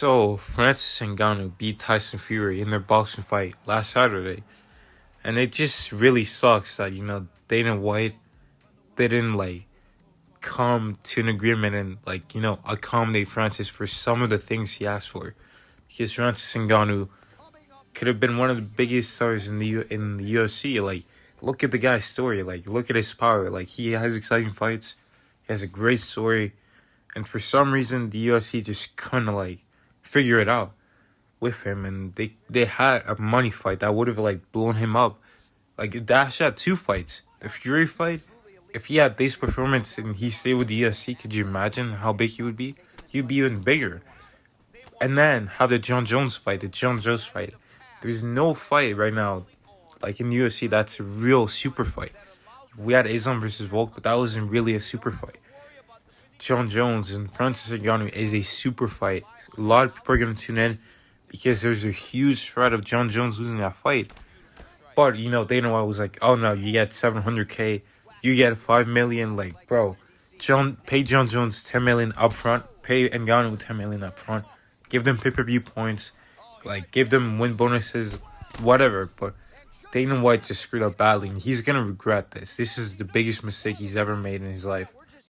So, Francis Ngannou beat Tyson Fury in their boxing fight last Saturday. And it just really sucks that, Dana White didn't, come to an agreement and, accommodate Francis for some of the things he asked for. Because Francis Ngannou could have been one of the biggest stars in the UFC. Look at the guy's story. Look at his power. He has exciting fights. He has a great story. And for some reason, the UFC just couldn't, figure it out with him. And they had a money fight that would have, blown him up. Dash had two fights. The Fury fight, if he had this performance and he stayed with the UFC, could you imagine how big he would be? He'd be even bigger. And then have the John Jones fight, the John Jones fight. There's no fight right now, in the UFC, that's a real super fight. We had Islam versus Volk, but that wasn't really a super fight. John Jones and Francis Ngannou is a super fight. A lot of people are going to tune in because there's a huge threat of John Jones losing that fight. But, Dana White was like, oh no, you get $700K, you get $5 million. Bro, pay John Jones $10 million up front, pay Ngannou $10 million up front, give them pay-per-view points, give them win bonuses, whatever. But Dana White just screwed up badly, and he's going to regret this. This is the biggest mistake he's ever made in his life.